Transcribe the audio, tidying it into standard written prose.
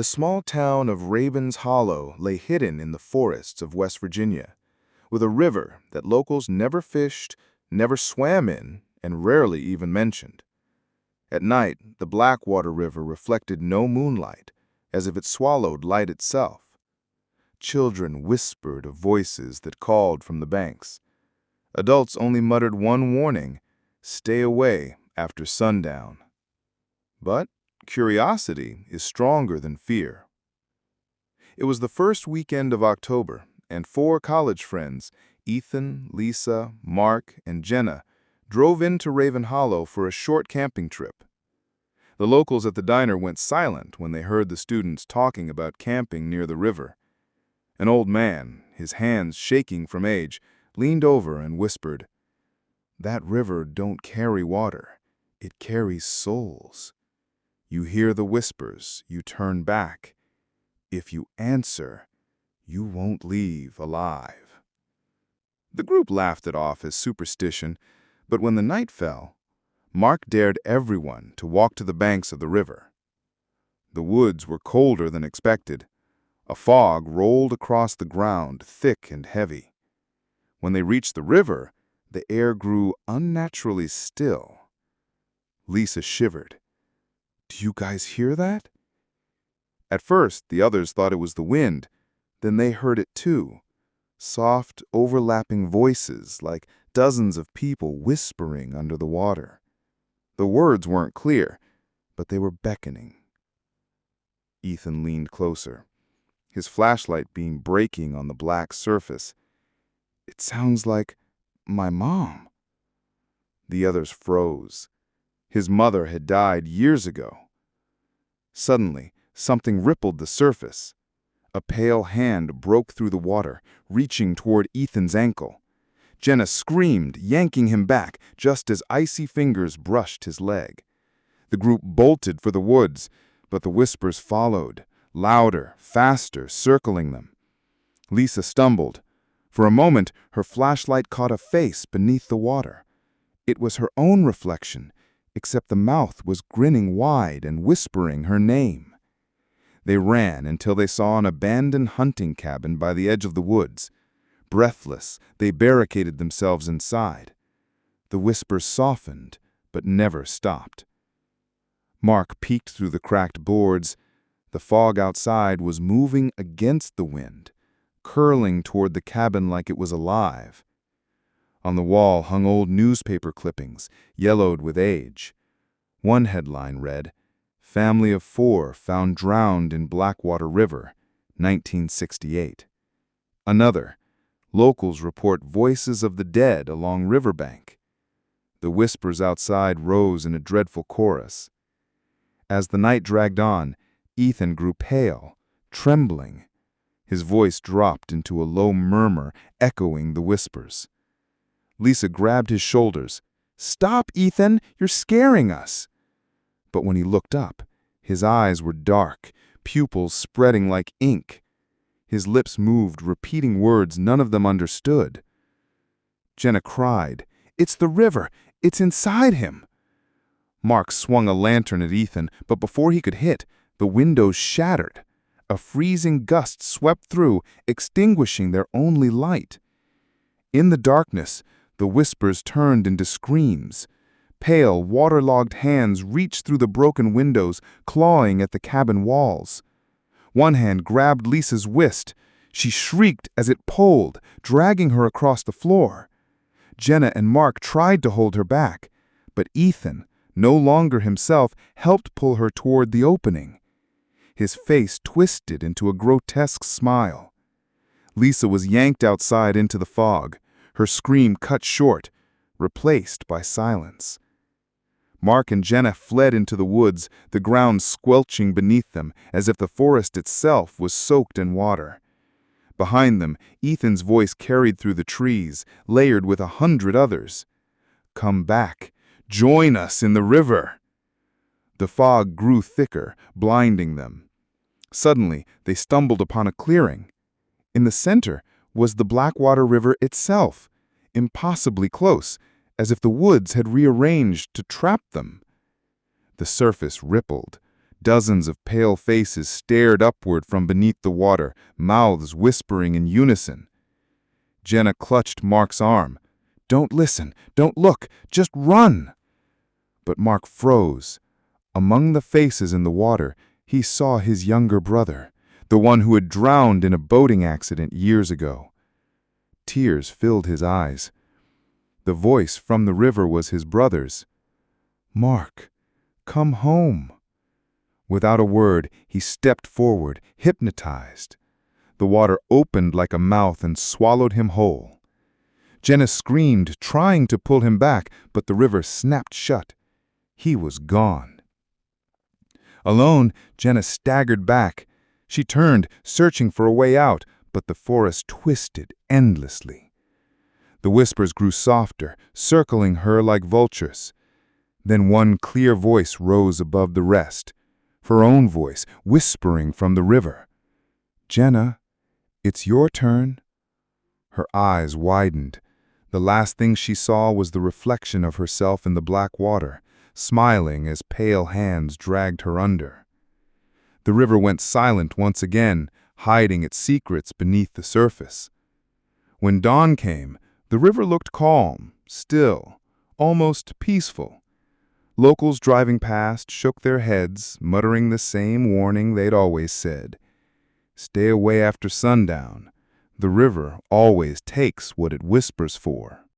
The small town of Ravens Hollow lay hidden in the forests of West Virginia, with a river that locals never fished, never swam in, and rarely even mentioned. At night, the Blackwater River reflected no moonlight, as if it swallowed light itself. Children whispered of voices that called from the banks. Adults only muttered one warning: stay away after sundown. But curiosity is stronger than fear. It was the first weekend of October, and 4 college friends, Ethan, Lisa, Mark, and Jenna, drove into Raven Hollow for a short camping trip. The locals at the diner went silent when they heard the students talking about camping near the river. An old man, his hands shaking from age, leaned over and whispered, "That river don't carry water, it carries souls. You hear the whispers, you turn back. If you answer, you won't leave alive." The group laughed it off as superstition, but when the night fell, Mark dared everyone to walk to the banks of the river. The woods were colder than expected. A fog rolled across the ground, thick and heavy. When they reached the river, the air grew unnaturally still. Lisa shivered. "Do you guys hear that?" At first, the others thought it was the wind. Then they heard it too. Soft, overlapping voices, like dozens of people whispering under the water. The words weren't clear, but they were beckoning. Ethan leaned closer, his flashlight beam breaking on the black surface. "It sounds like my mom." The others froze. His mother had died years ago. Suddenly, something rippled the surface. A pale hand broke through the water, reaching toward Ethan's ankle. Jenna screamed, yanking him back, just as icy fingers brushed his leg. The group bolted for the woods, but the whispers followed, louder, faster, circling them. Lisa stumbled. For a moment, her flashlight caught a face beneath the water. It was her own reflection, except the mouth was grinning wide and whispering her name. They ran until they saw an abandoned hunting cabin by the edge of the woods. Breathless, they barricaded themselves inside. The whispers softened, but never stopped. Mark peeked through the cracked boards. The fog outside was moving against the wind, curling toward the cabin like it was alive. On the wall hung old newspaper clippings, yellowed with age. One headline read, "Family of 4 found drowned in Blackwater River, 1968. Another, "Locals report voices of the dead along riverbank." The whispers outside rose in a dreadful chorus. As the night dragged on, Ethan grew pale, trembling. His voice dropped into a low murmur, echoing the whispers. Lisa grabbed his shoulders. "Stop, Ethan! You're scaring us!" But when he looked up, his eyes were dark, pupils spreading like ink. His lips moved, repeating words none of them understood. Jenna cried, "It's the river! It's inside him!" Mark swung a lantern at Ethan, but before he could hit, the windows shattered. A freezing gust swept through, extinguishing their only light. In the darkness, the whispers turned into screams. Pale, waterlogged hands reached through the broken windows, clawing at the cabin walls. One hand grabbed Lisa's wrist. She shrieked as it pulled, dragging her across the floor. Jenna and Mark tried to hold her back, but Ethan, no longer himself, helped pull her toward the opening. His face twisted into a grotesque smile. Lisa was yanked outside into the fog, her scream cut short, replaced by silence. Mark and Jenna fled into the woods, the ground squelching beneath them, as if the forest itself was soaked in water. Behind them, Ethan's voice carried through the trees, layered with 100 others. "Come back! Join us in the river!" The fog grew thicker, blinding them. Suddenly, they stumbled upon a clearing. In the center was the Blackwater River itself, impossibly close, as if the woods had rearranged to trap them. The surface rippled. Dozens of pale faces stared upward from beneath the water, mouths whispering in unison. Jenna clutched Mark's arm. "Don't listen, don't look, just run!" But Mark froze. Among the faces in the water, he saw his younger brother, the one who had drowned in a boating accident years ago. Tears filled his eyes. The voice from the river was his brother's. "Mark, come home." Without a word, he stepped forward, hypnotized. The water opened like a mouth and swallowed him whole. Jenna screamed, trying to pull him back, but the river snapped shut. He was gone. Alone, Jenna staggered back. She turned, searching for a way out, but the forest twisted endlessly. The whispers grew softer, circling her like vultures. Then one clear voice rose above the rest, her own voice whispering from the river. "Jenna, it's your turn." Her eyes widened. The last thing she saw was the reflection of herself in the black water, smiling as pale hands dragged her under. The river went silent once again, hiding its secrets beneath the surface. When dawn came, the river looked calm, still, almost peaceful. Locals driving past shook their heads, muttering the same warning they'd always said. Stay away after sundown. The river always takes what it whispers for.